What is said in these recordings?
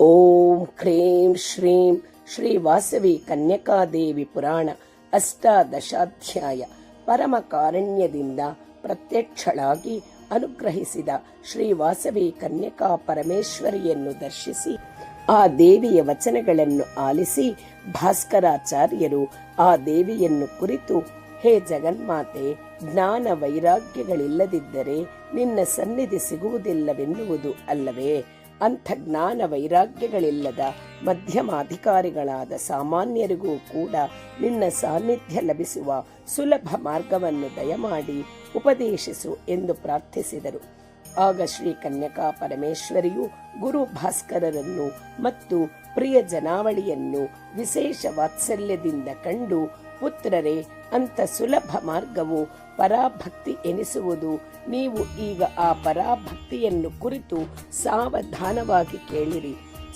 ಓಂ cream ಶ್ರೀಂ Shri Vasavi ಕನ್ಯಕಾದೇವಿ ಪುರಾಣ ಅಷ್ಟಾದಶಾಧ್ಯಾಯ. ಪರಮ ಕಾರುಣ್ಯದಿಂದ ಪ್ರತ್ಯಕ್ಷಳಾಗಿ ಅನುಗ್ರಹಿಸಿದ ಶ್ರೀ ವಾಸವಿ ಕನ್ಯಕಾ ಪರಮೇಶ್ವರಿಯನ್ನು ದರ್ಶಿಸಿ ಆ ದೇವಿಯ ವಚನಗಳನ್ನು ಆಲಿಸಿ ಭಾಸ್ಕರಾಚಾರ್ಯರು ಆ ದೇವಿಯನ್ನು ಕುರಿತು, ಹೇ ಜಗನ್ಮಾತೆ, ಜ್ಞಾನ ವೈರಾಗ್ಯಗಳಿಲ್ಲದಿದ್ದರೆ ನಿನ್ನ ಸನ್ನಿಧಿ ಸಿಗುವುದಿಲ್ಲವೆನ್ನುವುದು ಅಲ್ಲವೇ? ಅಂಥ ಜ್ಞಾನ ವೈರಾಗ್ಯಗಳಿಲ್ಲದ ಮಧ್ಯಮಾಧಿಕಾರಿಗಳಾದ ಸಾಮಾನ್ಯರಿಗೂ ಕೂಡ ನಿನ್ನ ಸಾನ್ನಿಧ್ಯ ಲಭಿಸುವ ಸುಲಭ ಮಾರ್ಗವನ್ನು ದಯಮಾಡಿ ಉಪದೇಶಿಸು ಎಂದು ಪ್ರಾರ್ಥಿಸಿದರು. ಆಗ ಶ್ರೀ ಕನ್ಯಕಾ ಪರಮೇಶ್ವರಿಯು ಗುರು ಭಾಸ್ಕರರನ್ನು ಮತ್ತು ಪ್ರಿಯ ಜನಾವಳಿಯನ್ನು ವಿಶೇಷ ವಾತ್ಸಲ್ಯದಿಂದ ಕಂಡು, ಪುತ್ರರೇ, ಅಂಥ ಸುಲಭ ಮಾರ್ಗವು ಪರಾಭಕ್ತಿ ಎನಿಸುವುದು. ನೀವು ಈಗ ಆ ಪರಾಭಕ್ತಿಯನ್ನು ಕುರಿತು ಸಾವಧಾನವಾಗಿ ಕೇಳಿರಿ.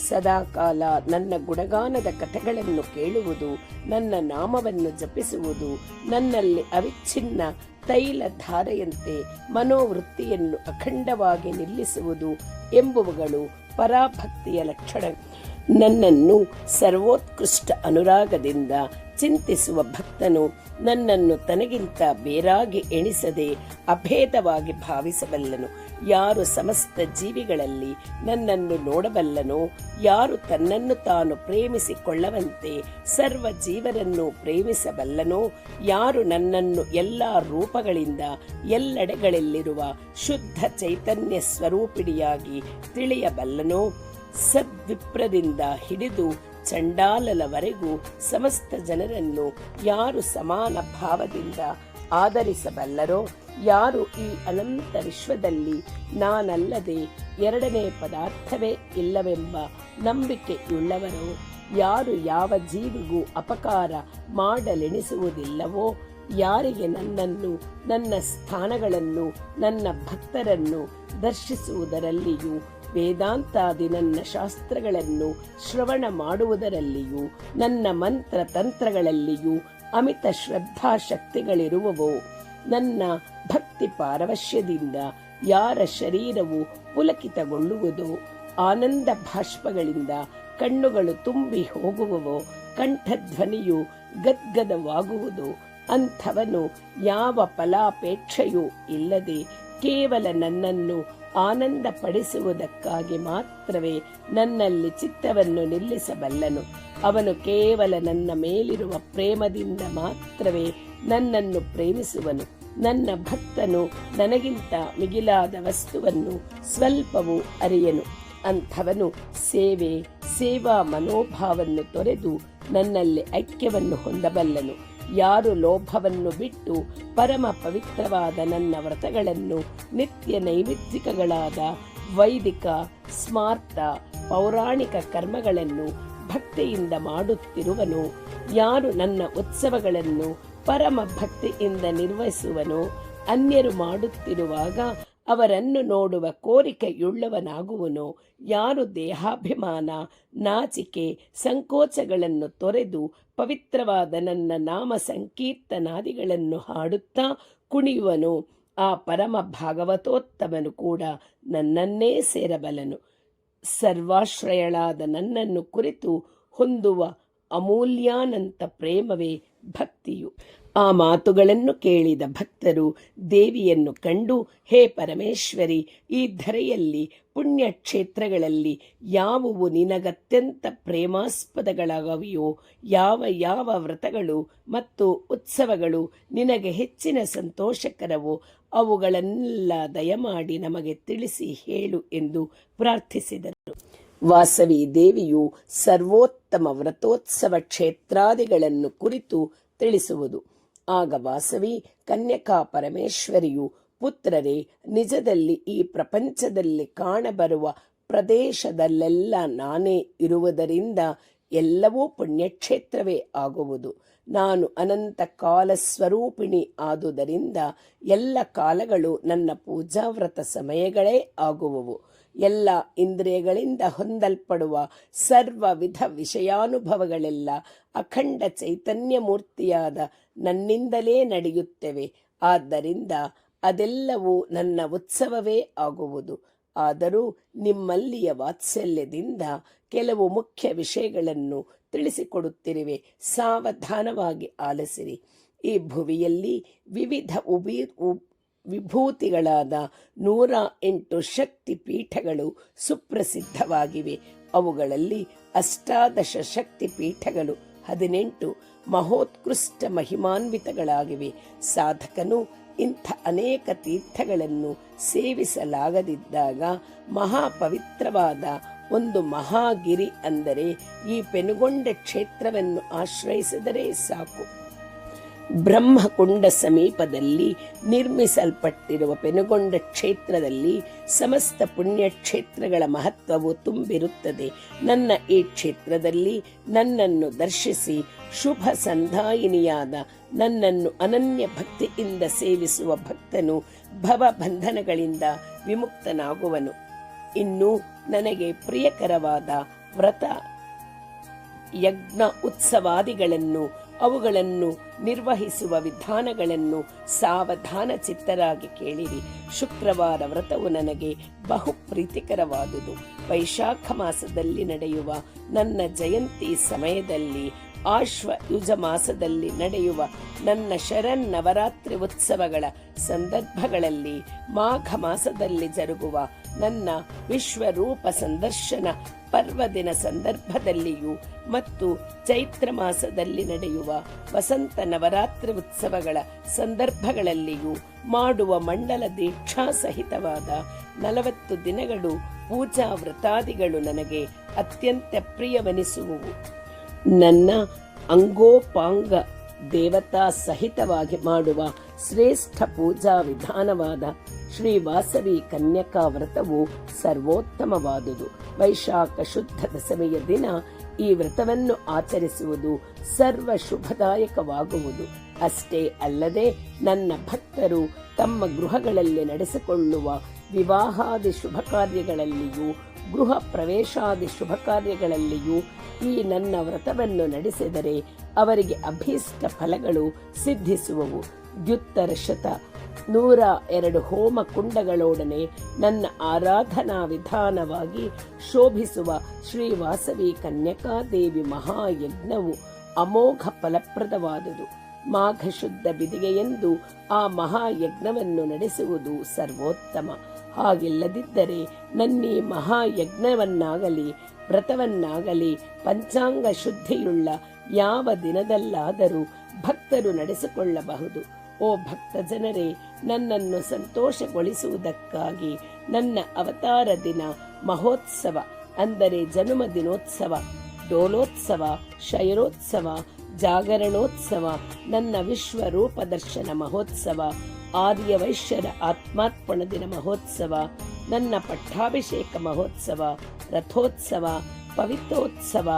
ಸದಾಕಾಲ ನನ್ನ ಗುಣಗಾನದ ಕಥೆಗಳನ್ನು ಕೇಳುವುದು, ನನ್ನ ನಾಮವನ್ನು ಜಪಿಸುವುದು, ನನ್ನಲ್ಲಿ ಅವಿಚ್ಛಿನ್ನ ತೈಲ ಧಾರೆಯಂತೆ ಮನೋವೃತ್ತಿಯನ್ನು ಅಖಂಡವಾಗಿ ನಿಲ್ಲಿಸುವುದು ಎಂಬುವುಗಳು ಪರಾಭಕ್ತಿಯ ಲಕ್ಷಣ. ನನ್ನನ್ನು ಸರ್ವೋತ್ಕೃಷ್ಟ ಅನುರಾಗದಿಂದ ಚಿಂತಿಸುವ ಭಕ್ತನು ನನ್ನನ್ನು ತನಗಿಂತ ಬೇರಾಗಿ ಎಣಿಸದೆ ಅಭೇದವಾಗಿ ಭಾವಿಸಬಲ್ಲನು. ಯಾರು ಸಮಸ್ತ ಜೀವಿಗಳಲ್ಲಿ ನನ್ನನ್ನು ನೋಡಬಲ್ಲನೋ, ಯಾರು ತನ್ನನ್ನು ತಾನು ಪ್ರೇಮಿಸಿಕೊಳ್ಳುವಂತೆ ಸರ್ವ ಜೀವರನ್ನು ಪ್ರೇಮಿಸಬಲ್ಲನೋ, ಯಾರು ನನ್ನನ್ನು ಎಲ್ಲ ರೂಪಗಳಿಂದ ಎಲ್ಲೆಡೆಗಳಲ್ಲಿರುವ ಶುದ್ಧ ಚೈತನ್ಯ ಸ್ವರೂಪಿಣಿಯಾಗಿ ತಿಳಿಯಬಲ್ಲನೋ, ಸದ್ವಿಪ್ರದಿಂದ ಹಿಡಿದು ಚಂಡಾಲನವರೆಗೂ ಸಮಸ್ತ ಜನರನ್ನು ಯಾರು ಸಮಾನ ಭಾವದಿಂದ ಆದರಿಸಬಲ್ಲರೋ, ಯಾರು ಈ ಅನಂತ ವಿಶ್ವದಲ್ಲಿ ನಾನಲ್ಲದೆ ಎರಡನೇ ಪದಾರ್ಥವೇ ಇಲ್ಲವೆಂಬ ನಂಬಿಕೆಯುಳ್ಳವರೋ, ಯಾರು ಯಾವ ಜೀವಿಗೂ ಅಪಕಾರ ಮಾಡಲೆಣಿಸುವುದಿಲ್ಲವೋ, ಯಾರಿಗೆ ನನ್ನನ್ನು, ನನ್ನ ಸ್ಥಾನಗಳನ್ನು, ನನ್ನ ಭಕ್ತರನ್ನು ದರ್ಶಿಸುವುದರಲ್ಲಿಯೂ, ವೇದಾಂತಾದಿ ನನ್ನ ಶಾಸ್ತ್ರಗಳನ್ನು ಶ್ರವಣ ಮಾಡುವುದರಲ್ಲಿಯೂ, ನನ್ನ ಮಂತ್ರ ತಂತ್ರಗಳಲ್ಲಿಯೂ ಅಮಿತ ಶ್ರದ್ಧಾಶಕ್ತಿಗಳಿರುವವೋ, ನನ್ನ ಭಕ್ತಿ ಪಾರವಶ್ಯದಿಂದ ಯಾರ ಶರೀರವು ಪುಲಕಿತಗೊಳ್ಳುವುದೋ, ಆನಂದ ಭಾಷ್ಪಗಳಿಂದ ಕಣ್ಣುಗಳು ತುಂಬಿ ಹೋಗುವವೋ, ಕಂಠಧ್ವನಿಯು ಗದ್ಗದವಾಗುವುದು, ಅಂಥವನು ಯಾವ ಫಲಾಪೇಕ್ಷೆಯೂ ಇಲ್ಲದೆ ಕೇವಲ ನನ್ನನ್ನು ಆನಂದ ಪಡಿಸುವುದಕ್ಕಾಗಿ ಮಾತ್ರವೇ ನನ್ನಲ್ಲಿ ಚಿತ್ತವನ್ನು ನಿಲ್ಲಿಸಬಲ್ಲನು. ಅವನು ಕೇವಲ ನನ್ನ ಮೇಲಿರುವ ಪ್ರೇಮದಿಂದ ಮಾತ್ರವೇ ನನ್ನನ್ನು ಪ್ರೇಮಿಸುವನು. ನನ್ನ ಭಕ್ತನು ನನಗಿಂತ ಮಿಗಿಲಾದ ವಸ್ತುವನ್ನು ಸ್ವಲ್ಪವೂ ಅರಿಯನು. ಅಂಥವನು ಸೇವಾ ಮನೋಭಾವನ್ನು ತೊರೆದು ನನ್ನಲ್ಲಿ ಐಕ್ಯವನ್ನು ಹೊಂದಬಲ್ಲನು. ಯಾರು ಲೋಭವನ್ನು ಬಿಟ್ಟು ಪರಮ ಪವಿತ್ರವಾದ ನನ್ನ ವ್ರತಗಳನ್ನು, ನಿತ್ಯ ನೈಮಿತ್ತಿಕಗಳಾದ ವೈದಿಕ, ಸ್ಮಾರ್ತ, ಪೌರಾಣಿಕ ಕರ್ಮಗಳನ್ನು ಭಕ್ತಿಯಿಂದ ಮಾಡುತ್ತಿರುವನೋ, ಯಾರು ನನ್ನ ಉತ್ಸವಗಳನ್ನು ಪರಮ ಭಕ್ತಿಯಿಂದ ನಿರ್ವಹಿಸುವನೋ, ಅನ್ಯರು ಮಾಡುತ್ತಿರುವಾಗ ಅವರನ್ನು ನೋಡುವ ಕೋರಿಕೆಯುಳ್ಳವನಾಗುವನೋ, ಯಾರು ದೇಹಾಭಿಮಾನ, ನಾಚಿಕೆ, ಸಂಕೋಚಗಳನ್ನು ತೊರೆದು ಪವಿತ್ರವಾದ ನನ್ನ ನಾಮ ಸಂಕೀರ್ತನಾದಿಗಳನ್ನು ಹಾಡುತ್ತಾ ಕುಣಿಯುವನೋ, ಆ ಪರಮ ಭಾಗವತೋತ್ತಮನು ಕೂಡ ನನ್ನನ್ನೇ ಸೇರಬಲ್ಲನು. ಸರ್ವಾಶ್ರಯಳಾದ ನನ್ನನ್ನು ಕುರಿತು ಹೊಂದುವ ಅಮೂಲ್ಯಾನಂತ ಪ್ರೇಮವೇ ಭಕ್ತಿಯು. ಆ ಮಾತುಗಳನ್ನು ಕೇಳಿದ ಭಕ್ತರು ದೇವಿಯನ್ನು ಕಂಡು, ಹೇ ಪರಮೇಶ್ವರಿ, ಈ ಧರೆಯಲ್ಲಿ ಪುಣ್ಯಕ್ಷೇತ್ರಗಳಲ್ಲಿ ಯಾವುವು ನಿನಗತ್ಯಂತ ಪ್ರೇಮಾಸ್ಪದಗಳಾಗವೆಯೋ, ಯಾವ ಯಾವ ವ್ರತಗಳು ಮತ್ತು ಉತ್ಸವಗಳು ನಿನಗೆ ಹೆಚ್ಚಿನ ಸಂತೋಷಕರವೋ ಅವುಗಳನ್ನೆಲ್ಲ ದಯಮಾಡಿ ನಮಗೆ ತಿಳಿಸಿ ಹೇಳು ಎಂದು ಪ್ರಾರ್ಥಿಸಿದರು. ವಾಸವಿ ದೇವಿಯು ಸರ್ವೋತ್ತಮ ವ್ರತೋತ್ಸವ ಕ್ಷೇತ್ರಾದಿಗಳನ್ನು ಕುರಿತು ತಿಳಿಸುವುದು. ಆಗ ವಾಸವಿ ಕನ್ಯಕಾ ಪರಮೇಶ್ವರಿಯು, ಪುತ್ರರೇ, ನಿಜದಲ್ಲಿ ಈ ಪ್ರಪಂಚದಲ್ಲಿ ಕಾಣಬರುವ ಪ್ರದೇಶದಲ್ಲೆಲ್ಲ ನಾನೇ ಇರುವುದರಿಂದ ಎಲ್ಲವೂ ಪುಣ್ಯಕ್ಷೇತ್ರವೇ ಆಗುವುದು. ನಾನು ಅನಂತ ಕಾಲ ಸ್ವರೂಪಿಣಿ ಆದುದರಿಂದ ಎಲ್ಲ ಕಾಲಗಳು ನನ್ನ ಪೂಜಾವ್ರತ ಸಮಯಗಳೇ ಆಗುವವು. ಎಲ್ಲ ಇಂದ್ರಿಯಗಳಿಂದ ಹೊಂದಲ್ಪಡುವ ಸರ್ವ ವಿಧ ವಿಷಯಾನುಭವಗಳೆಲ್ಲ ಅಖಂಡ ಚೈತನ್ಯ ಮೂರ್ತಿಯಾದ ನನ್ನಿಂದಲೇ ನಡೆಯುತ್ತವೆ. ಆದ್ದರಿಂದ ಅದೆಲ್ಲವೂ ನನ್ನ ಉತ್ಸವವೇ ಆಗುವುದು. ಆದರೂ ನಿಮ್ಮಲ್ಲಿಯ ವಾತ್ಸಲ್ಯದಿಂದ ಕೆಲವು ಮುಖ್ಯ ವಿಷಯಗಳನ್ನು ತಿಳಿಸಿಕೊಡುತ್ತಿರುವೆ. ಸಾವಧಾನವಾಗಿ ಆಲಿಸಿರಿ. ಈ ಭುವಿಯಲ್ಲಿ ವಿವಿಧ ವಿಭೂತಿಗಳಾದ 108 ಶಕ್ತಿ ಪೀಠಗಳು ಸುಪ್ರಸಿದ್ಧವಾಗಿವೆ. ಅವುಗಳಲ್ಲಿ 18 ಶಕ್ತಿ ಪೀಠಗಳು 18 ಮಹೋತ್ಕೃಷ್ಟ ಮಹಿಮಾನ್ವಿತಗಳಾಗಿವೆ. ಸಾಧಕನು ಇಂಥ ಅನೇಕ ತೀರ್ಥಗಳನ್ನು ಸೇವಿಸಲಾಗದಿದ್ದಾಗ ಮಹಾಪವಿತ್ರವಾದ ಒಂದು ಮಹಾಗಿರಿ ಅಂದರೆ ಈ ಪೆನುಗೊಂಡ ಕ್ಷೇತ್ರವನ್ನು ಆಶ್ರಯಿಸಿದರೆ ಸಾಕು. ಬ್ರಹ್ಮಕುಂಡ ಸಮೀಪದಲ್ಲಿ ನಿರ್ಮಿಸಲ್ಪಟ್ಟಿರುವ ಪೆನುಗೊಂಡ ಕ್ಷೇತ್ರದಲ್ಲಿ ಸಮಸ್ತ ಪುಣ್ಯಕ್ಷೇತ್ರಗಳ ಮಹತ್ವವು ತುಂಬಿರುತ್ತದೆ. ನನ್ನ ಈ ಕ್ಷೇತ್ರದಲ್ಲಿ ನನ್ನನ್ನು ದರ್ಶಿಸಿ ಶುಭ ಸಂಧಾಯಿನಿಯಾದ ನನ್ನನ್ನು ಅನನ್ಯ ಭಕ್ತಿಯಿಂದ ಸೇವಿಸುವ ಭಕ್ತನು ಭವಬಂಧನಗಳಿಂದ ವಿಮುಕ್ತನಾಗುವನು. ಇನ್ನು ನನಗೆ ಪ್ರಿಯಕರವಾದ ವ್ರತ ಯಜ್ಞ ಉತ್ಸವಾದಿಗಳನ್ನು ಅವುಗಳನ್ನು ನಿರ್ವಹಿಸುವ ವಿಧಾನಗಳನ್ನು ಸಾವಧಾನ ಚಿತ್ತರಾಗಿ ಕೇಳಿರಿ. ಶುಕ್ರವಾರ ವ್ರತವು ನನಗೆ ಬಹು ಪ್ರೀತಿಕರವಾದುದು. ವೈಶಾಖ ಮಾಸದಲ್ಲಿ ನಡೆಯುವ ನನ್ನ ಜಯಂತಿ ಸಮಯದಲ್ಲಿ, ಆಶ್ವಯುಜ ಮಾಸದಲ್ಲಿ ನಡೆಯುವ ನನ್ನ ಶರನ್ನವರಾತ್ರಿ ಉತ್ಸವಗಳ ಸಂದರ್ಭಗಳಲ್ಲಿ, ಮಾಘ ಮಾಸದಲ್ಲಿ ಜರುಗುವ ನನ್ನ ವಿಶ್ವರೂಪ ಸಂದರ್ಶನ ಪರ್ವದಿನ ಸಂದರ್ಭದಲ್ಲಿಯೂ ಮತ್ತು ಚೈತ್ರ ಮಾಸದಲ್ಲಿ ನಡೆಯುವ ವಸಂತ ನವರಾತ್ರಿ ಉತ್ಸವಗಳ ಸಂದರ್ಭಗಳಲ್ಲಿಯೂ ಮಾಡುವ ಮಂಡಲ ದೀಕ್ಷಾ ಸಹಿತವಾದ 40 ದಿನಗಳು ಪೂಜಾ ವ್ರತಾದಿಗಳು ನನಗೆ ಅತ್ಯಂತ ಪ್ರಿಯವೆನಿಸುವುವು. ನನ್ನ ಅಂಗೋಪಾಂಗ ದೇವತಾ ಸಹಿತವಾಗಿ ಮಾಡುವ ಶ್ರೇಷ್ಠ ಪೂಜಾ ವಿಧಾನವಾದ ಶ್ರೀ ವಾಸವಿ ಕನ್ಯಕಾ ವ್ರತವು ಸರ್ವೋತ್ತಮವಾದುದು. ವೈಶಾಖ ಶುದ್ಧ ದಶಮಿಯ ದಿನ ಈ ವ್ರತವನ್ನು ಆಚರಿಸುವುದು ಸರ್ವ ಶುಭದಾಯಕವಾಗುವುದು. ಅಷ್ಟೇ ಅಲ್ಲದೆ ನನ್ನ ಭಕ್ತರು ತಮ್ಮ ಗೃಹಗಳಲ್ಲಿ ನಡೆಸಿಕೊಳ್ಳುವ ವಿವಾಹಾದಿ ಶುಭ ಕಾರ್ಯಗಳಲ್ಲಿಯೂ ಗೃಹ ಪ್ರವೇಶಾದಿ ಶುಭ ಕಾರ್ಯಗಳಲ್ಲಿಯೂ ಈ ನನ್ನ ವ್ರತವನ್ನು ನಡೆಸಿದರೆ ಅವರಿಗೆ ಅಭೀಷ್ಟ ಫಲಗಳು ಸಿದ್ಧಿಸುವವು. ದ್ಯುತ್ತರಶತ 102 ಹೋಮ ಕುಂಡಗಳೊಡನೆ ನನ್ನ ಆರಾಧನಾ ವಿಧಾನವಾಗಿ ಶೋಭಿಸುವ ಶ್ರೀ ವಾಸವಿ ಕನ್ಯಕಾದೇವಿ ಮಹಾಯಜ್ಞವು ಅಮೋಘ ಫಲಪ್ರದವಾದುದು. ಮಾಘ ಶುದ್ಧ ಬಿದಿಗೆಯೆಂದು ಆ ಮಹಾಯಜ್ಞವನ್ನು ನಡೆಸುವುದು ಸರ್ವೋತ್ತಮ. ಹಾಗಿಲ್ಲದಿದ್ದರೆ ನನ್ನೀ ಮಹಾಯಜ್ಞವನ್ನಾಗಲಿ ವ್ರತವನ್ನಾಗಲಿ ಪಂಚಾಂಗ ಶುದ್ಧಿಯುಳ್ಳ ಯಾವ ದಿನದಲ್ಲಾದರೂ ಭಕ್ತರು ನಡೆಸಿಕೊಳ್ಳಬಹುದು. ಓ ಭಕ್ತ ಜನರೇ, ನನ್ನನ್ನು ಸಂತೋಷಗೊಳಿಸುವುದಕ್ಕಾಗಿ ನನ್ನ ಅವತಾರ ದಿನ ಮಹೋತ್ಸವ ಅಂದರೆ ಜನ್ಮ ದಿನೋತ್ಸವ, ಡೋಲೋತ್ಸವ, ಶಯನೋತ್ಸವ, ಜಾಗರಣೋತ್ಸವ, ನನ್ನ ವಿಶ್ವರೂಪ ದರ್ಶನ ಮಹೋತ್ಸವ, ಆರ್ಯವೈಶ್ಯರ ಆತ್ಮಾರ್ಪಣ ದಿನ ಮಹೋತ್ಸವ, ನನ್ನ ಪಟ್ಟಾಭಿಷೇಕ ಮಹೋತ್ಸವ, ರಥೋತ್ಸವ, ಪವಿತ್ರೋತ್ಸವ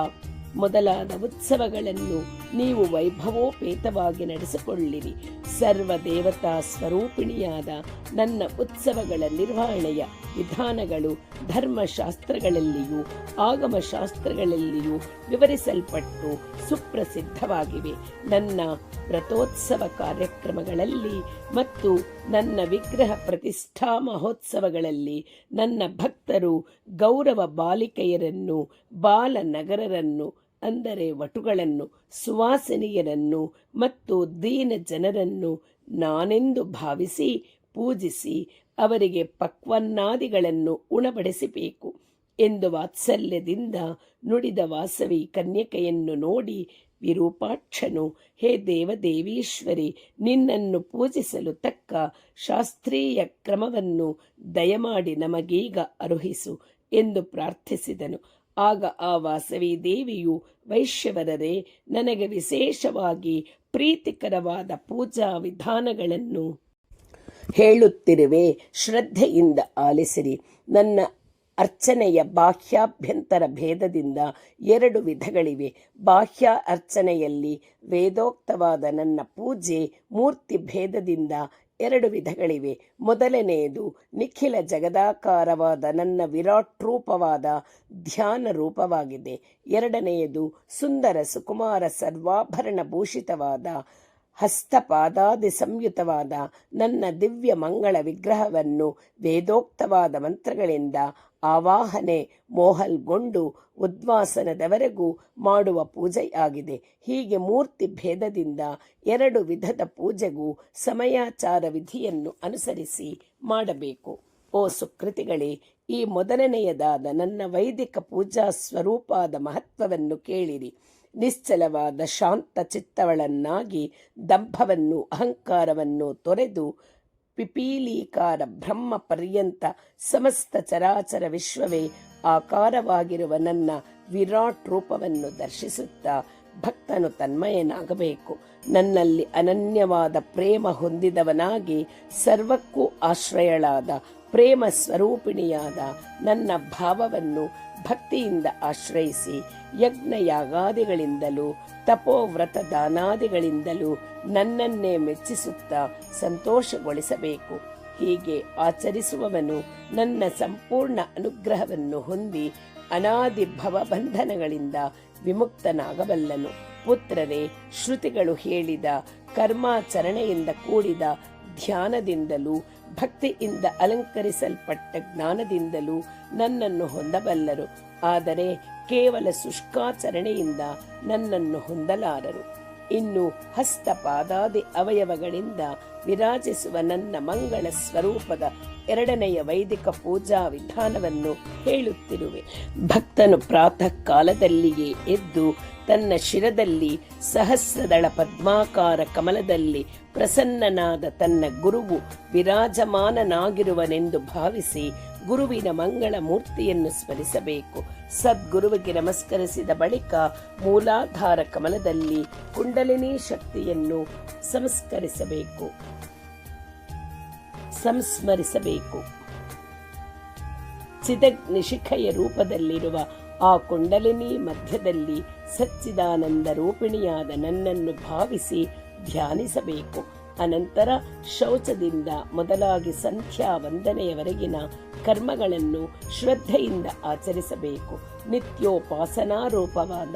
ಮೊದಲಾದ ಉತ್ಸವಗಳನ್ನು ನೀವು ವೈಭವೋಪೇತವಾಗಿ ನಡೆಸಿಕೊಳ್ಳಿರಿ. ಸರ್ವ ದೇವತಾ ಸ್ವರೂಪಿಣಿಯಾದ ನನ್ನ ಉತ್ಸವಗಳ ನಿರ್ವಹಣೆಯ ವಿಧಾನಗಳು ಧರ್ಮಶಾಸ್ತ್ರಗಳಲ್ಲಿಯೂ ಆಗಮಶಾಸ್ತ್ರಗಳಲ್ಲಿಯೂ ವಿವರಿಸಲ್ಪಟ್ಟು ಸುಪ್ರಸಿದ್ಧವಾಗಿವೆ. ನನ್ನ ವ್ರತೋತ್ಸವ ಕಾರ್ಯಕ್ರಮಗಳಲ್ಲಿ ಮತ್ತು ನನ್ನ ವಿಗ್ರಹ ಪ್ರತಿಷ್ಠಾ ಮಹೋತ್ಸವಗಳಲ್ಲಿ ನನ್ನ ಭಕ್ತರು ಗೌರವ ಬಾಲಿಕೆಯರನ್ನು, ಬಾಲನಗರರನ್ನು ಅಂದರೆ ವಟುಗಳನ್ನು, ಸುವಾಸಿನಿಯರನ್ನು ಮತ್ತು ದೀನ ಜನರನ್ನು ನಾನೆಂದು ಭಾವಿಸಿ ಪೂಜಿಸಿ ಅವರಿಗೆ ಪಕ್ವನ್ನಾದಿಗಳನ್ನು ಉಣಬಡಿಸಬೇಕು ಎಂದು ವಾತ್ಸಲ್ಯದಿಂದ ನುಡಿದ ವಾಸವಿ ಕನ್ಯಕೆಯನ್ನು ನೋಡಿ ವಿರೂಪಾಕ್ಷನು, ಹೇ ದೇವದೇವೀಶ್ವರಿ, ನಿನ್ನನ್ನು ಪೂಜಿಸಲು ತಕ್ಕ ಶಾಸ್ತ್ರೀಯ ಕ್ರಮವನ್ನು ದಯಮಾಡಿ ನಮಗೀಗ ಅರುಹಿಸು ಎಂದು ಪ್ರಾರ್ಥಿಸಿದನು. ಆಗ ಆ ವಾಸವಿ ದೇವಿಯು, ವೈಶ್ಯವರರೇ, ನನಗೆ ವಿಶೇಷವಾಗಿ ಪ್ರೀತಿಕರವಾದ ಪೂಜಾ ವಿಧಾನಗಳನ್ನು ಹೇಳುತ್ತಿರುವೆ, ಶ್ರದ್ಧೆಯಿಂದ ಆಲಿಸಿರಿ. ನನ್ನ ಅರ್ಚನೆಯ ಬಾಹ್ಯಾಭ್ಯಂತರ ಭೇದದಿಂದ 2 ವಿಧಗಳಿವೆ. ಬಾಹ್ಯ ಅರ್ಚನೆಯಲ್ಲಿ ವೇದೋಕ್ತವಾದ ನನ್ನ ಪೂಜೆ ಮೂರ್ತಿ ಭೇದದಿಂದ 2 ವಿಧಗಳಿವೆ. ಮೊದಲನೆಯದು ನಿಖಿಲ ಜಗದಾಕಾರವಾದ ನನ್ನ ವಿರಾಟ್ ರೂಪವಾದ ಧ್ಯಾನ ರೂಪವಾಗಿದೆ. ಎರಡನೆಯದು ಸುಂದರ ಸುಕುಮಾರ ಸರ್ವಾಭರಣ ಭೂಷಿತವಾದ ಹಸ್ತಪಾದಾದಿ ಸಂಯುತವಾದ ನನ್ನ ದಿವ್ಯ ಮಂಗಳ ವಿಗ್ರಹವನ್ನು ವೇದೋಕ್ತವಾದ ಮಂತ್ರಗಳಿಂದ ಆವಾಹನೆ ಮೋಹಲ್ಗೊಂಡು ಉದ್ವಾಸನದವರೆಗೂ ಮಾಡುವ ಪೂಜೆಯಾಗಿದೆ. ಹೀಗೆ ಮೂರ್ತಿ ಭೇದದಿಂದ 2 ವಿಧದ ಪೂಜೆಗೂ ಸಮಯಾಚಾರ ವಿಧಿಯನ್ನು ಅನುಸರಿಸಿ ಮಾಡಬೇಕು. ಓ ಸುಕೃತಿಗಳೇ, ಈ ಮೊದಲನೆಯದಾದ ನನ್ನ ವೈದಿಕ ಪೂಜಾ ಸ್ವರೂಪಾದ ಮಹತ್ವವನ್ನು ಕೇಳಿರಿ. ನಿಶ್ಚಲವಾದ ಶಾಂತ ಚಿತ್ತವಳನ್ನಾಗಿ ದಂಭವನ್ನು ಅಹಂಕಾರವನ್ನು ತೊರೆದು ಪಿಪೀಲೀಕಾರ ಬ್ರಹ್ಮ ಪರ್ಯಂತ ಸಮಸ್ತ ಚರಾಚರ ವಿಶ್ವವೇ ಆಕಾರವಾಗಿರುವ ನನ್ನ ವಿರಾಟ್ ರೂಪವನ್ನು ದರ್ಶಿಸುತ್ತಾ ಭಕ್ತನು ತನ್ಮಯನಾಗಬೇಕು. ನನ್ನಲ್ಲಿ ಅನನ್ಯವಾದ ಪ್ರೇಮ ಹೊಂದಿದವನಾಗಿ ಸರ್ವಕ್ಕೂ ಆಶ್ರಯಳಾದ ಪ್ರೇಮ ಸ್ವರೂಪಿಣಿಯಾದ ನನ್ನ ಭಾವವನ್ನು ಭಕ್ತಿಯಿಂದ ಆಶ್ರಯಿಸಿ ಯಜ್ಞ ಯಾಗಾದಿಗಳಿಂದಲೂ ತಪೋವ್ರತ ದಾನಾದಿಗಳಿಂದಲೂ ನನ್ನನ್ನೇ ಮೆಚ್ಚಿಸುತ್ತಾ ಸಂತೋಷಗೊಳಿಸಬೇಕು. ಹೀಗೆ ಆಚರಿಸುವವನು ನನ್ನ ಸಂಪೂರ್ಣ ಅನುಗ್ರಹವನ್ನು ಹೊಂದಿ ಅನಾದಿ ಭವಬಂಧನಗಳಿಂದ ವಿಮುಕ್ತನಾಗಬಲ್ಲನು. ಪುತ್ರರೇ, ಶ್ರುತಿಗಳು ಹೇಳಿದ ಕರ್ಮಾಚರಣೆಯಿಂದ ಕೂಡಿದ ಧ್ಯಾನದಿಂದಲೂ ಭಕ್ತಿಯಿಂದ ಅಲಂಕರಿಸಲ್ಪಟ್ಟ ಜ್ಞಾನದಿಂದಲೂ ನನ್ನನ್ನು ಹೊಂದಬಲ್ಲರು. ಆದರೆ ಕೇವಲ ಶುಷ್ಕಾಚರಣೆಯಿಂದ ನನ್ನನ್ನು ಹೊಂದಲಾರರು. ಇನ್ನು ಹಸ್ತಪಾದಾದಿ ಅವಯವಗಳಿಂದ ವಿರಾಜಿಸುವ ನನ್ನ ಮಂಗಳ ಸ್ವರೂಪದ 2ನೆಯ ವೈದಿಕ ಪೂಜಾ ವಿಧಾನವನ್ನು ಹೇಳುತ್ತಿರುವೆ. ಭಕ್ತನು ಪ್ರಾತಃ ಕಾಲದಲ್ಲಿಯೇ ಎದ್ದು ತನ್ನ ಶಿರದಲ್ಲಿ ಸಹಸ್ರದಳ ಪದ್ಮಾಕಾರ ಕಮಲದಲ್ಲಿ ಪ್ರಸನ್ನನಾದ ತನ್ನ ಗುರುವು ವಿರಾಜಮಾನನಾಗಿರುವನೆಂದು ಭಾವಿಸಿ ಗುರುವಿನ ಮಂಗಳ ಮೂರ್ತಿಯನ್ನು ಸ್ಮರಿಸಬೇಕು. ಸದ್ಗುರುವಿಗೆ ನಮಸ್ಕರಿಸಿದ ಬಳಿಕ ಮೂಲಾಧಾರ ಕಮಲದಲ್ಲಿ ಕುಂಡಲಿನಿ ಶಕ್ತಿಯನ್ನು ಸಂಸ್ಮರಿಸಬೇಕು. ಚಿದಗ್ನಿಶಿಖೆಯ ರೂಪದಲ್ಲಿರುವ ಆ ಕುಂಡಲಿನಿ ಮಧ್ಯದಲ್ಲಿ ಸಚ್ಚಿದಾನಂದ ರೂಪಿಣಿಯಾದ ನನ್ನನ್ನು ಭಾವಿಸಿ ಧ್ಯಾನಿಸಬೇಕು. ಅನಂತರ ಶೌಚದಿಂದ ಮೊದಲಾಗಿ ಸಂಧ್ಯಾ ವಂದನೆಯವರೆಗಿನ ಕರ್ಮಗಳನ್ನು ಶ್ರದ್ಧೆಯಿಂದ ಆಚರಿಸಬೇಕು. ನಿತ್ಯೋಪಾಸನಾರೂಪವಾದ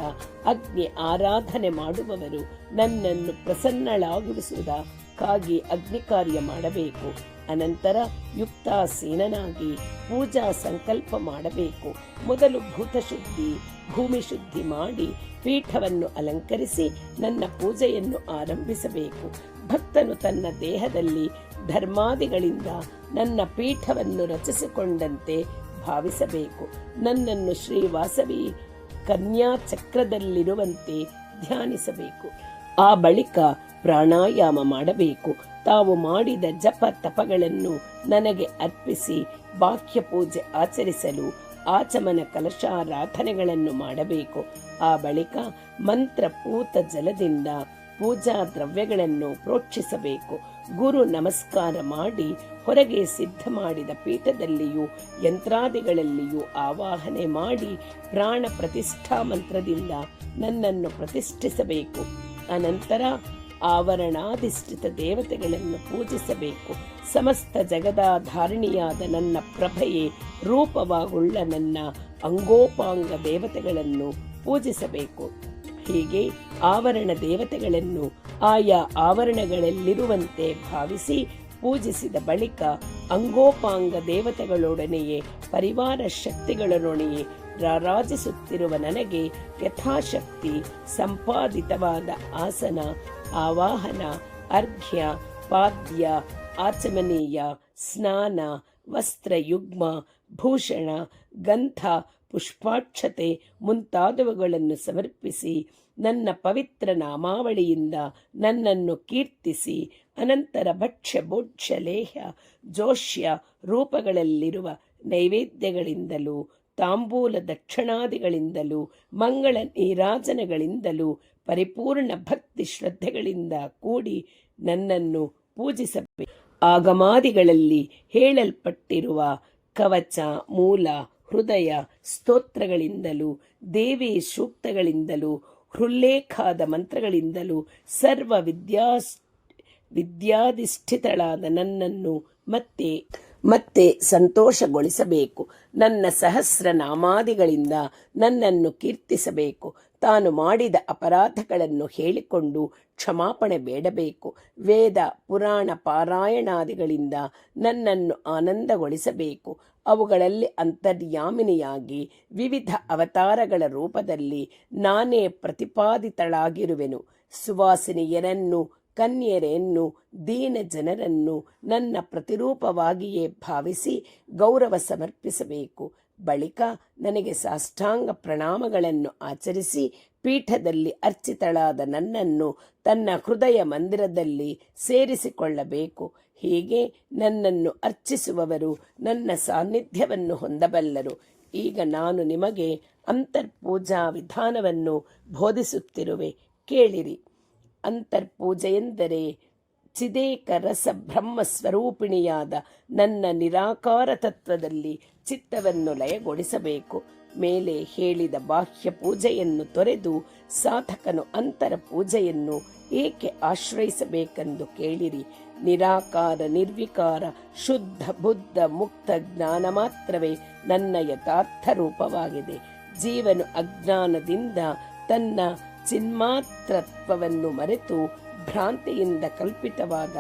ಅಗ್ನಿ ಆರಾಧನೆ ಮಾಡುವವರು ನನ್ನನ್ನು ಪ್ರಸನ್ನಳಾಗಿಸುವುದಕ್ಕಾಗಿ ಅಗ್ನಿ ಕಾರ್ಯ ಮಾಡಬೇಕು. ಅನಂತರ ಯುಕ್ತಾಸೀನನಾಗಿ ಪೂಜಾ ಸಂಕಲ್ಪ ಮಾಡಬೇಕು. ಮೊದಲು ಭೂತಶುದ್ಧಿ ಭೂಮಿ ಶುದ್ಧಿ ಮಾಡಿ ಪೀಠವನ್ನು ಅಲಂಕರಿಸಿ ನನ್ನ ಪೂಜೆಯನ್ನು ಆರಂಭಿಸಬೇಕು. ಭಕ್ತನು ತನ್ನ ದೇಹದಲ್ಲಿ ಧರ್ಮಾದಿಗಳಿಂದ ನನ್ನ ಪೀಠವನ್ನು ರಚಿಸಿಕೊಂಡಂತೆ ಭಾವಿಸಬೇಕು. ನನ್ನನ್ನು ಶ್ರೀವಾಸವಿ ಕನ್ಯಾ ಚಕ್ರದಲ್ಲಿರುವಂತೆ ಧ್ಯಾನಿಸಬೇಕು. ಆ ಬಳಿಕ ಪ್ರಾಣಾಯಾಮ ಮಾಡಬೇಕು. ತಾವು ಮಾಡಿದ ಜಪ ತಪಗಳನ್ನು ನನಗೆ ಅರ್ಪಿಸಿ ಬಾಹ್ಯ ಪೂಜೆ ಆಚರಿಸಲು ಆಚಮನ ಕಲಶಾರಾಧನೆಗಳನ್ನು ಮಾಡಬೇಕು. ಆ ಬಳಿಕ ಮಂತ್ರಪೂತ ಜಲದಿಂದ ಪೂಜಾ ದ್ರವ್ಯಗಳನ್ನು ಪ್ರೋಕ್ಷಿಸಬೇಕು. ಗುರು ನಮಸ್ಕಾರ ಮಾಡಿ ಹೊರಗೆ ಸಿದ್ಧ ಮಾಡಿದ ಪೀಠದಲ್ಲಿಯೂ ಯಂತ್ರಾದಿಗಳಲ್ಲಿಯೂ ಆವಾಹನೆ ಮಾಡಿ ಪ್ರಾಣ ಪ್ರತಿಷ್ಠಾ ಮಂತ್ರದಿಂದ ನನ್ನನ್ನು ಪ್ರತಿಷ್ಠಿಸಬೇಕು. ಅನಂತರ ಆವರಣಾಧಿಷ್ಠಿತ ದೇವತೆಗಳನ್ನು ಪೂಜಿಸಬೇಕು. ಸಮಸ್ತ ಜಗದಾಧಾರಿಣಿಯಾದ ನನ್ನ ಪ್ರಭೆಯೇ ರೂಪವಾಗುಳ್ಳ ನನ್ನ ಅಂಗೋಪಾಂಗ ದೇವತೆಗಳನ್ನು ಪೂಜಿಸಬೇಕು. ಹೀಗೆ ಆವರಣ ದೇವತೆಗಳನ್ನು ಆಯಾ ಆವರಣಗಳಲ್ಲಿರುವಂತೆ ಭಾವಿಸಿ ಪೂಜಿಸಿದ ಬಳಿಕ ಅಂಗೋಪಾಂಗ ದೇವತೆಗಳೊಡನೆಯೇ ಪರಿವಾರ ಶಕ್ತಿಗಳೊಡನೆಯೇ ರಾರಾಜಿಸುತ್ತಿರುವ ನನಗೆ ಯಥಾಶಕ್ತಿ ಸಂಪಾದಿತವಾದ ಆಸನ, ಆವಾಹನ, ಅರ್ಘ್ಯ, ಪಾದ್ಯ, ಆಚಮನೀಯ, ಸ್ನಾನ, ವಸ್ತ್ರಯುಗ್ಮ, ಭೂಷಣ, ಗಂಧ, ಪುಷ್ಪಾಕ್ಷತೆ ಮುಂತಾದವುಗಳನ್ನು ಸಮರ್ಪಿಸಿ ನನ್ನ ಪವಿತ್ರ ನಾಮಾವಳಿಯಿಂದ ನನ್ನನ್ನು ಕೀರ್ತಿಸಿ ಅನಂತರ ಭಕ್ಷ್ಯ ಭೋಜ್ಯ ಲೇಹ್ಯ ಜೋಷ್ಯ ರೂಪಗಳಲ್ಲಿರುವ ನೈವೇದ್ಯಗಳಿಂದಲೂ ತಾಂಬೂಲ ದಕ್ಷಿಣಾದಿಗಳಿಂದಲೂ ಮಂಗಳ ನೀರಾಜನಗಳಿಂದಲೂ ಪರಿಪೂರ್ಣ ಭಕ್ತಿ ಶ್ರದ್ಧೆಗಳಿಂದ ಕೂಡಿ ನನ್ನನ್ನು ಪೂಜಿಸಬೇಕು. ಆಗಮಾದಿಗಳಲ್ಲಿ ಹೇಳಲ್ಪಟ್ಟಿರುವ ಕವಚ, ಮೂಲ, ಹೃದಯ ಸ್ತೋತ್ರಗಳಿಂದಲೂ ದೇವಿ ಸೂಕ್ತಗಳಿಂದಲೂ ಹೃಲ್ಲೇಖಾದ ಮಂತ್ರಗಳಿಂದಲೂ ಸರ್ವ ವಿದ್ಯಾಧಿಷ್ಠಿತಳಾದ ನನ್ನನ್ನು ಮತ್ತೆ ಸಂತೋಷಗೊಳಿಸಬೇಕು. ನನ್ನ ಸಹಸ್ರ ನಾಮಾದಿಗಳಿಂದ ನನ್ನನ್ನು ಕೀರ್ತಿಸಬೇಕು. ತಾನು ಮಾಡಿದ ಅಪರಾಧಗಳನ್ನು ಹೇಳಿಕೊಂಡು ಕ್ಷಮಾಪಣೆ ಬೇಡಬೇಕು. ವೇದ ಪುರಾಣ ಪಾರಾಯಣಾದಿಗಳಿಂದ ನನ್ನನ್ನು ಆನಂದಗೊಳಿಸಬೇಕು. ಅವುಗಳಲ್ಲಿ ಅಂತರ್ಯಾಮಿನಿಯಾಗಿ ವಿವಿಧ ಅವತಾರಗಳ ರೂಪದಲ್ಲಿ ನಾನೇ ಪ್ರತಿಪಾದಿತಳಾಗಿರುವೆನು. ಸುವಾಸಿನಿಯರನ್ನು, ಕನ್ಯೆಯರನ್ನು, ದೀನ ಜನರನ್ನು ನನ್ನ ಪ್ರತಿರೂಪವಾಗಿಯೇ ಭಾವಿಸಿ ಗೌರವ ಸಮರ್ಪಿಸಬೇಕು. ಬಳಿಕ ನನಗೆ ಸಾಷ್ಟಾಂಗ ಪ್ರಣಾಮಗಳನ್ನು ಆಚರಿಸಿ ಪೀಠದಲ್ಲಿ ಅರ್ಚಿತಳಾದ ನನ್ನನ್ನು ತನ್ನ ಹೃದಯ ಮಂದಿರದಲ್ಲಿ ಸೇರಿಸಿಕೊಳ್ಳಬೇಕು. ಹೀಗೆ ನನ್ನನ್ನು ಅರ್ಚಿಸುವವರು ನನ್ನ ಸಾನ್ನಿಧ್ಯವನ್ನು ಹೊಂದಬಲ್ಲರು. ಈಗ ನಾನು ನಿಮಗೆ ಅಂತರ್ಪೂಜಾ ವಿಧಾನವನ್ನು ಬೋಧಿಸುತ್ತಿರುವೆ, ಕೇಳಿರಿ. ಅಂತರ್ಪೂಜೆಯೆಂದರೆ ಚಿದೇಕ ರಸ ಬ್ರಹ್ಮ ಸ್ವರೂಪಿಣಿಯಾದ ನನ್ನ ನಿರಾಕಾರ ತತ್ವದಲ್ಲಿ ಚಿತ್ತವನ್ನು ಲಯಗೊಳಿಸಬೇಕು. ಮೇಲೆ ಹೇಳಿದ ಬಾಹ್ಯ ಪೂಜೆಯನ್ನು ತೊರೆದು ಸಾಧಕನು ಅಂತರ ಪೂಜೆಯನ್ನು ಏಕೆ ಆಶ್ರಯಿಸಬೇಕೆಂದು ಕೇಳಿರಿ. ನಿರಾಕಾರ, ನಿರ್ವಿಕಾರ, ಶುದ್ಧ, ಬುದ್ಧ, ಮುಕ್ತ ಜ್ಞಾನ ಮಾತ್ರವೇ ನನ್ನ ಯಥಾರ್ಥ ರೂಪವಾಗಿದೆ. ಜೀವನು ಅಜ್ಞಾನದಿಂದ ತನ್ನ ಚಿನ್ಮಾತ್ರತ್ವವನ್ನು ಮರೆತು ಭ್ರಾಂತಿಯಿಂದ ಕಲ್ಪಿತವಾದ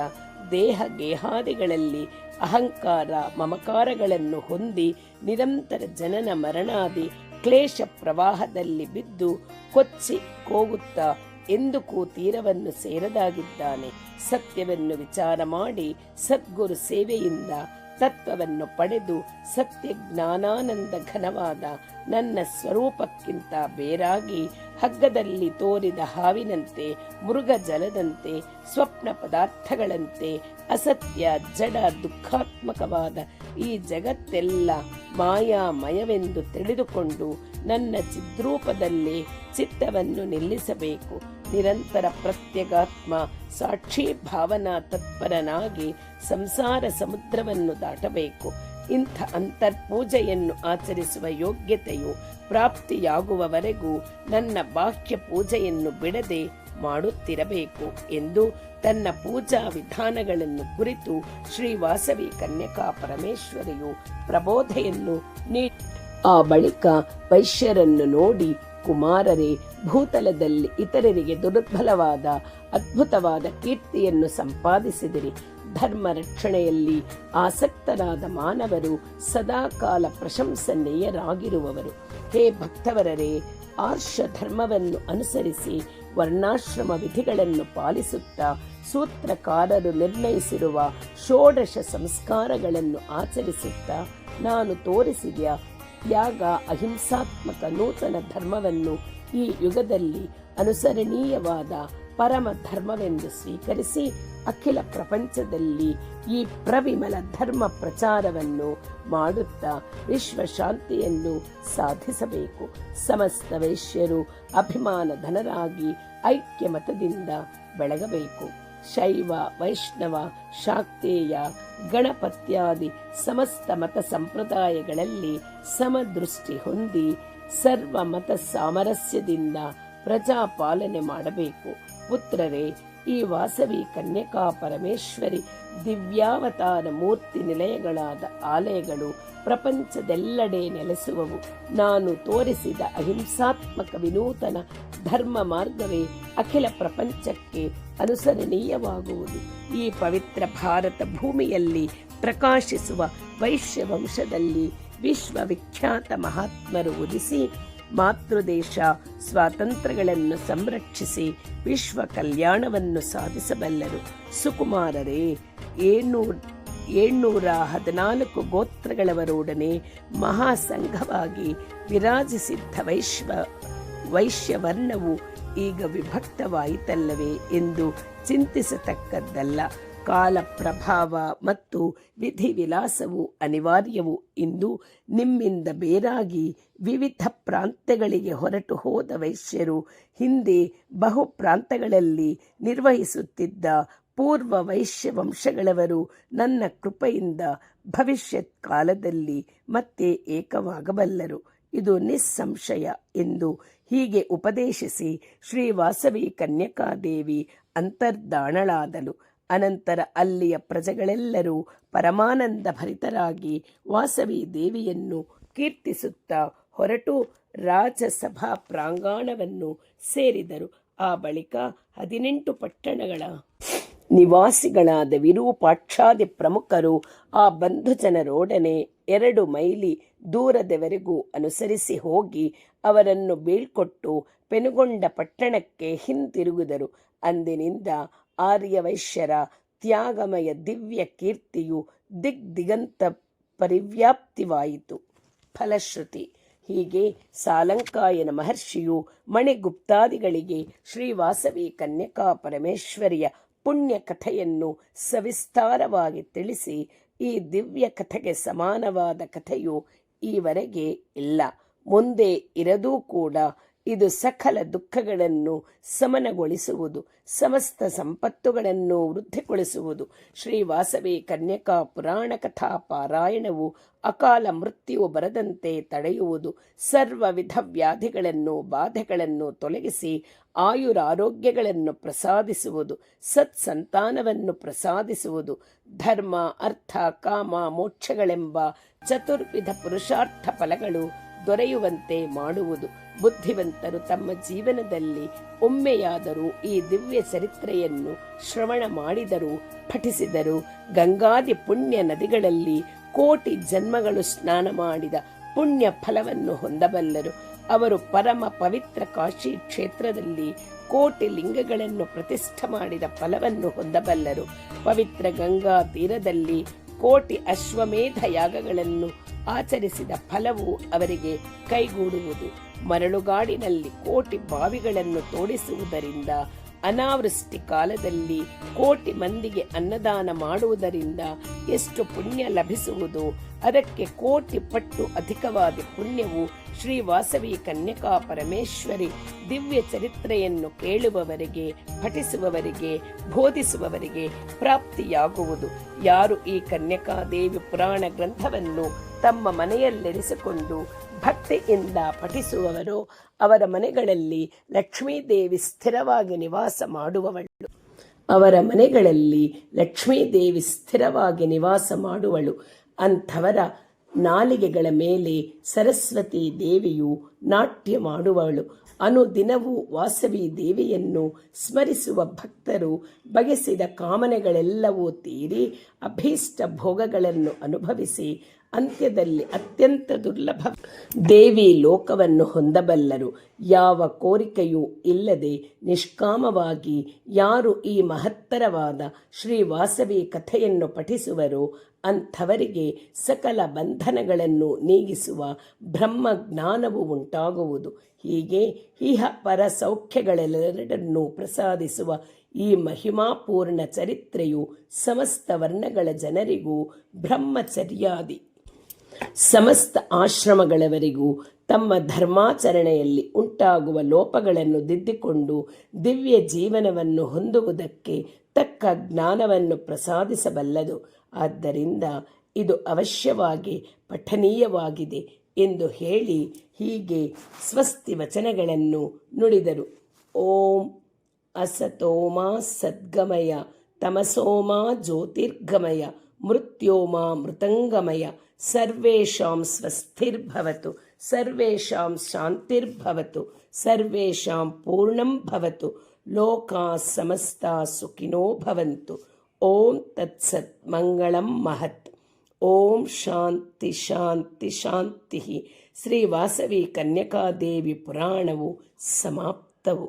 ದೇಹ ಗೇಹಾದಿಗಳಲ್ಲಿ ಅಹಂಕಾರ ಮಮಕಾರಗಳನ್ನು ಹೊಂದಿ ನಿರಂತರ ಜನನ ಮರಣಾದಿ ಕ್ಲೇಶ ಪ್ರವಾಹದಲ್ಲಿ ಬಿದ್ದು ಕೊಚ್ಚಿ ಹೋಗುತ್ತಾ ಎಂದಕ್ಕೂ ತೀರವನ್ನು ಸೇರದಾಗಿದ್ದಾನೆ. ಸತ್ಯವನ್ನು ವಿಚಾರ ಮಾಡಿ ಸದ್ಗುರು ಸೇವೆಯಿಂದ ತತ್ವವನ್ನು ಪಡೆದು ಸತ್ಯ ಜ್ಞಾನಾನಂದ ಘನವಾದ ನನ್ನ ಸ್ವರೂಪಕ್ಕಿಂತ ಬೇರಾಗಿ ಹಗ್ಗದಲ್ಲಿ ತೋರಿದ ಹಾವಿನಂತೆ, ಮೃಗ ಜಲದಂತೆ, ಸ್ವಪ್ನ ಪದಾರ್ಥಗಳಂತೆ ಅಸತ್ಯ ಜಡ ದುಃಖಾತ್ಮಕವಾದ ಈ ಜಗತ್ತೆಲ್ಲ ಮಾಯಾಮಯವೆಂದು ತಿಳಿದುಕೊಂಡು ನನ್ನ ಚಿದ್ರೂಪದಲ್ಲಿ ಚಿತ್ತವನ್ನು ನಿಲ್ಲಿಸಬೇಕು. ನಿರಂತರ ಪ್ರತ್ಯಗಾತ್ಮ ಸಾಕ್ಷಿ ಭಾವನಾ ತತ್ಪರನಾಗಿ ಸಂಸಾರ ಸಮುದ್ರವನ್ನು ದಾಟಬೇಕು. ಇಂಥ ಅಂತರ್ಪೂಜೆಯನ್ನು ಆಚರಿಸುವ ಯೋಗ್ಯತೆಯು ಪ್ರಾಪ್ತಿಯಾಗುವವರೆಗೂ ನನ್ನ ಬಾಹ್ಯ ಪೂಜೆಯನ್ನು ಬಿಡದೆ ಮಾಡುತ್ತಿರಬೇಕು ಎಂದು ತನ್ನ ಪೂಜಾ ವಿಧಾನಗಳನ್ನು ಕುರಿತು ಶ್ರೀ ವಾಸವಿ ಕನ್ಯಕಾ ಪರಮೇಶ್ವರಿಯು ಪ್ರಬೋಧೆಯನ್ನು ನೀಡಿ ಆ ಬಳಿಕ ವೈಶ್ಯರನ್ನು ನೋಡಿ, ಕುಮಾರರೇ, ಭೂತಲದಲ್ಲಿ ಇತರರಿಗೆ ದುರ್ಬಲವಾದ ಅದ್ಭುತವಾದ ಕೀರ್ತಿಯನ್ನು ಸಂಪಾದಿಸಿದಿರಿ. ಧರ್ಮ ರಕ್ಷಣೆಯಲ್ಲಿ ಆಸಕ್ತರಾದ ಮಾನವರು ಸದಾಕಾಲ ಪ್ರಶಂಸನೀಯರಾಗಿರುವವರು. ಹೇ ಭಕ್ತವರರೇ, ಆರ್ಷ ಧರ್ಮವನ್ನು ಅನುಸರಿಸಿ ವರ್ಣಾಶ್ರಮ ವಿಧಿಗಳನ್ನು ಪಾಲಿಸುತ್ತಾ ಸೂತ್ರಕಾರರು ನಿರ್ಣಯಿಸಿರುವ ಷೋಡಶ ಸಂಸ್ಕಾರಗಳನ್ನು ಆಚರಿಸುತ್ತಾ ನಾನು ತೋರಿಸಿದ ತ್ಯಾಗ ಅಹಿಂಸಾತ್ಮಕ ನೂತನ ಧರ್ಮವನ್ನು ಈ ಯುಗದಲ್ಲಿ ಅನುಸರಣೀಯವಾದ ಪರಮ ಧರ್ಮವೆಂದು ಸ್ವೀಕರಿಸಿ ಅಖಿಲ ಪ್ರಪಂಚದಲ್ಲಿ ಈ ಪ್ರವಿಮಲ ಧರ್ಮ ಪ್ರಚಾರವನ್ನು ಮಾಡುತ್ತಾ ವಿಶ್ವಶಾಂತಿಯನ್ನು ಸಾಧಿಸಬೇಕು. ಸಮಸ್ತ ವೈಶ್ಯರು ಅಭಿಮಾನಧನರಾಗಿ ಐಕ್ಯ ಮತದಿಂದ ಬೆಳಗಬೇಕು. ಶೈವ, ವೈಷ್ಣವ, ಶಾಕ್ತೇಯ, ಗಣಪತ್ಯಾದಿ ಸಮಸ್ತ ಮತ ಸಂಪ್ರದಾಯಗಳಲ್ಲಿ ಸಮದೃಷ್ಟಿ ಹೊಂದಿ ಸರ್ವ ಮತ ಸಾಮರಸ್ಯದಿಂದ ಪ್ರಜಾಪಾಲನೆ ಮಾಡಬೇಕು. ಪುತ್ರರೇ, ಈ ವಾಸವಿ ಕನ್ಯಕಾ ಪರಮೇಶ್ವರಿ ದಿವ್ಯಾವತಾರ ಮೂರ್ತಿ ನಿಲಯಗಳಾದ ಆಲಯಗಳು ಪ್ರಪಂಚದೆಲ್ಲೆಡೆ ನೆಲೆಸುವವು. ನಾನು ತೋರಿಸಿದ ಅಹಿಂಸಾತ್ಮಕ ವಿನೂತನ ಧರ್ಮ ಮಾರ್ಗವೇ ಅಖಿಲ ಪ್ರಪಂಚಕ್ಕೆ ಅನುಸರಣೀಯವಾಗುವುದು. ಈ ಪವಿತ್ರ ಭಾರತ ಭೂಮಿಯಲ್ಲಿ ಪ್ರಕಾಶಿಸುವ ವೈಶ್ಯ ವಂಶದಲ್ಲಿ ವಿಶ್ವವಿಖ್ಯಾತ ಮಹಾತ್ಮರು ಉದಿಸಿ ಮಾತೃದೇಶ ಸ್ವಾತಂತ್ರ್ಯಗಳನ್ನು ಸಂರಕ್ಷಿಸಿ ವಿಶ್ವ ಕಲ್ಯಾಣವನ್ನು ಸಾಧಿಸಬಲ್ಲರು. ಸುಕುಮಾರರೇ, 714 ಗೋತ್ರಗಳವರೊಡನೆ ಮಹಾಸಂಘವಾಗಿ ವಿರಾಜಿಸಿದ್ದ ವೈಶ್ಯವರ್ಣವು ಈಗ ವಿಭಕ್ತವಾಯಿತಲ್ಲವೇ ಎಂದು ಚಿಂತಿಸತಕ್ಕದ್ದಲ್ಲ. ಕಾಲ ಪ್ರಭಾವ ಮತ್ತು ವಿಧಿವಿಲಾಸವು ಅನಿವಾರ್ಯವು. ಇಂದು ನಿಮ್ಮಿಂದ ಬೇರಾಗಿ ವಿವಿಧ ಪ್ರಾಂತ್ಯಗಳಿಗೆ ಹೊರಟು ಹೋದ ವೈಶ್ಯರು ಹಿಂದೆ ಬಹು ಪ್ರಾಂತಗಳಲ್ಲಿ ನಿರ್ವಹಿಸುತ್ತಿದ್ದ ಪೂರ್ವ ವೈಶ್ಯ ವಂಶಗಳವರು ನನ್ನ ಕೃಪೆಯಿಂದ ಭವಿಷ್ಯತ್ ಕಾಲದಲ್ಲಿ ಮತ್ತೆ ಏಕವಾಗಬಲ್ಲರು. ಇದು ನಿಸ್ಸಂಶಯ ಎಂದು ಹೀಗೆ ಉಪದೇಶಿಸಿ ಶ್ರೀ ವಾಸವಿ ಕನ್ಯಕಾದೇವಿ ಅಂತರ್ಧಾನಳಾದಳು. ಅನಂತರ ಅಲ್ಲಿಯ ಪ್ರಜೆಗಳೆಲ್ಲರೂ ಪರಮಾನಂದ ಭರಿತರಾಗಿ ವಾಸವಿ ದೇವಿಯನ್ನು ಕೀರ್ತಿಸುತ್ತಾ ಹೊರಟು ರಾಜಸಭಾ ಪ್ರಾಂಗಣವನ್ನು ಸೇರಿದರು. ಆ ಬಳಿಕ 18 ಪಟ್ಟಣಗಳ ನಿವಾಸಿಗಳಾದ ವಿರೂಪಾಕ್ಷಾದಿ ಪ್ರಮುಖರು ಆ ಬಂಧುಜನರೊಡನೆ 2 ಮೈಲಿ ದೂರದವರೆಗೂ ಅನುಸರಿಸಿ ಹೋಗಿ ಅವರನ್ನು ಬೀಳ್ಕೊಟ್ಟು ಪೆನುಗೊಂಡ ಪಟ್ಟಣಕ್ಕೆ ಹಿಂತಿರುಗಿದರು. ಅಂದಿನಿಂದ ಆರ್ಯವೈಶ್ಯರ ತ್ಯಾಗಮಯ ದಿವ್ಯ ಕೀರ್ತಿಯು ದಿಗ್ದಿಗಂತ ಪರಿವ್ಯಾಪ್ತಿವಾಯಿತು. ಫಲಶ್ರುತಿ. ಹೀಗೆ ಸಾಲಂಕಾಯನ ಮಹರ್ಷಿಯು ಮಣಿಗುಪ್ತಾದಿಗಳಿಗೆ ಶ್ರೀವಾಸವಿ ಕನ್ಯಕಾ ಪರಮೇಶ್ವರಿಯ ಪುಣ್ಯ ಕಥೆಯನ್ನು ಸವಿಸ್ತಾರವಾಗಿ ತಿಳಿಸಿ, ಈ ದಿವ್ಯ ಕಥೆಗೆ ಸಮಾನವಾದ ಕಥೆಯು ಈವರೆಗೆ ಇಲ್ಲ, ಮುಂದೆ ಇರದೂ ಕೂಡ. ಇದು ಸಕಲ ದುಃಖಗಳನ್ನು ಸಮನಗೊಳಿಸುವುದು, ಸಮಸ್ತ ಸಂಪತ್ತುಗಳನ್ನು ವೃದ್ಧಿಗೊಳಿಸುವುದು. ಶ್ರೀವಾಸವಿ ಕನ್ಯಕಾ ಪುರಾಣ ಕಥಾ ಪಾರಾಯಣವು ಅಕಾಲ ಮೃತ್ಯು ಬರದಂತೆ ತಡೆಯುವುದು, ಸರ್ವ ವಿಧ ವ್ಯಾಧಿಗಳನ್ನು ಬಾಧೆಗಳನ್ನು ತೊಲಗಿಸಿ ಆಯುರಾರೋಗ್ಯಗಳನ್ನು ಪ್ರಸಾದಿಸುವುದು, ಸತ್ಸಂತಾನವನ್ನು ಪ್ರಸಾದಿಸುವುದು, ಧರ್ಮ ಅರ್ಥ ಕಾಮ ಮೋಕ್ಷಗಳೆಂಬ ಚತುರ್ವಿಧ ಪುರುಷಾರ್ಥ ಫಲಗಳು ದೊರೆಯುವಂತೆ ಮಾಡುವುದು. ಬುದ್ಧಿವಂತರು ತಮ್ಮ ಜೀವನದಲ್ಲಿ ಒಮ್ಮೆಯಾದರೂ ಈ ದಿವ್ಯ ಚರಿತ್ರೆಯನ್ನು ಶ್ರವಣ ಮಾಡಿದರೂ ಪಠಿಸಿದರು ಗಂಗಾದಿ ಪುಣ್ಯ ನದಿಗಳಲ್ಲಿ ಕೋಟಿ ಜನ್ಮಗಳು ಸ್ನಾನ ಮಾಡಿದ ಪುಣ್ಯ ಫಲವನ್ನು ಹೊಂದಬಲ್ಲರು. ಅವರು ಪರಮ ಪವಿತ್ರ ಕಾಶಿ ಕ್ಷೇತ್ರದಲ್ಲಿ ಕೋಟಿ ಲಿಂಗಗಳನ್ನು ಪ್ರತಿಷ್ಠೆ ಮಾಡಿದ ಫಲವನ್ನು ಹೊಂದಬಲ್ಲರು. ಪವಿತ್ರ ಗಂಗಾ ತೀರದಲ್ಲಿ ಕೋಟಿ ಅಶ್ವಮೇಧ ಯಾಗಗಳನ್ನು ಆಚರಿಸಿದ ಫಲವು ಅವರಿಗೆ ಕೈಗೂಡುವುದು. ಮರಳುಗಾಡಿನಲ್ಲಿ ಕೋಟಿ ಬಾವಿಗಳನ್ನು ತೋಡಿಸುವುದರಿಂದ, ಅನಾವೃಷ್ಟಿ ಕಾಲದಲ್ಲಿ ಕೋಟಿ ಮಂದಿಗೆ ಅನ್ನದಾನ ಮಾಡುವುದರಿಂದ ಎಷ್ಟು ಪುಣ್ಯ ಲಭಿಸುವುದು, ಅದಕ್ಕೆ ಕೋಟಿ ಪಟ್ಟು ಅಧಿಕವಾದ ಪುಣ್ಯವು ಶ್ರೀವಾಸವಿ ಕನ್ಯಕಾ ಪರಮೇಶ್ವರಿ ದಿವ್ಯ ಚರಿತ್ರೆಯನ್ನು ಕೇಳುವವರಿಗೆ, ಪಠಿಸುವವರಿಗೆ, ಬೋಧಿಸುವವರಿಗೆ ಪ್ರಾಪ್ತಿಯಾಗುವುದು. ಯಾರು ಈ ಕನ್ಯಕಾದೇವಿ ಪುರಾಣ ಗ್ರಂಥವನ್ನು ತಮ್ಮ ಮನೆಯಲ್ಲಿರಿಸಿಕೊಂಡು ಭಕ್ತಿಯಿಂದ ಪಠಿಸುವವರೋ ಅವರ ಮನೆಗಳಲ್ಲಿ ಲಕ್ಷ್ಮೀದೇವಿ ಸ್ಥಿರವಾಗಿ ನಿವಾಸ ಮಾಡುವವಳು. ಅವರ ಮನೆಗಳಲ್ಲಿ ಲಕ್ಷ್ಮೀದೇವಿ ಸ್ಥಿರವಾಗಿ ನಿವಾಸ ಮಾಡುವಳು. ಅಂಥವರ ನಾಲಿಗೆಗಳ ಮೇಲೆ ಸರಸ್ವತಿ ದೇವಿಯು ನಾಟ್ಯ ಮಾಡುವಳು. ಅನುದಿನವೂ ವಾಸವಿ ದೇವಿಯನ್ನು ಸ್ಮರಿಸುವ ಭಕ್ತರು ಬಯಸಿದ ಕಾಮನೆಗಳೆಲ್ಲವೂ ತೀರಿ ಅಭೀಷ್ಟ ಭೋಗಗಳನ್ನು ಅನುಭವಿಸಿ ಅಂತ್ಯದಲ್ಲಿ ಅತ್ಯಂತ ದುರ್ಲಭ ದೇವಿ ಲೋಕವನ್ನು ಹೊಂದಬಲ್ಲರು. ಯಾವ ಕೋರಿಕೆಯೂ ಇಲ್ಲದೆ ನಿಷ್ಕಾಮವಾಗಿ ಯಾರು ಈ ಮಹತ್ತರವಾದ ಶ್ರೀವಾಸವಿ ಕಥೆಯನ್ನು ಪಠಿಸುವರೋ ಅಂಥವರಿಗೆ ಸಕಲ ಬಂಧನಗಳನ್ನು ನೀಗಿಸುವ ಬ್ರಹ್ಮ ಜ್ಞಾನವು ಉಂಟಾಗುವುದು. ಹೀಗೆ ಇಹ ಪರ ಸೌಖ್ಯಗಳೆರಡನ್ನೂ ಪ್ರಸಾದಿಸುವ ಈ ಮಹಿಮಾಪೂರ್ಣ ಚರಿತ್ರೆಯು ಸಮಸ್ತ ವರ್ಣಗಳ ಜನರಿಗೂ ಬ್ರಹ್ಮಚರ್ಯಾದಿ ಸಮಸ್ತ ಆಶ್ರಮಗಳವರಿಗೂ ತಮ್ಮ ಧರ್ಮಾಚರಣೆಯಲ್ಲಿ ಉಂಟಾಗುವ ಲೋಪಗಳನ್ನು ತಿದ್ದಿಕೊಂಡು ದಿವ್ಯ ಜೀವನವನ್ನು ಹೊಂದುವುದಕ್ಕೆ ತಕ್ಕ ಜ್ಞಾನವನ್ನು ಪ್ರಸಾದಿಸಬಲ್ಲದು. ಆದ್ದರಿಂದ ಇದು ಅವಶ್ಯವಾಗಿ ಪಠನೀಯವಾಗಿದೆ ಎಂದು ಹೇಳಿ ಹೀಗೆ ಸ್ವಸ್ತಿ ವಚನಗಳನ್ನು ನುಡಿದರು. ಓಂ ಅಸತೋಮಾ ಸದ್ಗಮಯ ತಮಸೋಮಾ ಜ್ಯೋತಿರ್ಗಮಯ ಮೃತ್ಯೋಮಾ ಮೃತಂಗಮಯ ಸರ್ವೇಷಾಂ ಸ್ವಸ್ತಿರ್ಭವತು ಸರ್ವೇಷಾಂ ಶಾಂತಿರ್ಭವತು ಸರ್ವೇಷಾಂ ಪೂರ್ಣಂ ಭವತು ಲೋಕಾ ಸಮಸ್ತಾ ಸುಖಿನೋ ಭವಂತು. ಓಂ ತತ್ಸತ್ ಮಂಗಳಂ ಮಹತ್. ಓಂ ಶಾಂತಿ ಶಾಂತಿ ಶಾಂತಿ. ಶ್ರೀ ವಾಸವಿ ಕನ್ಯಕಾದೇವಿ ಪುರಾಣವು ಸಮಾಪ್ತವು.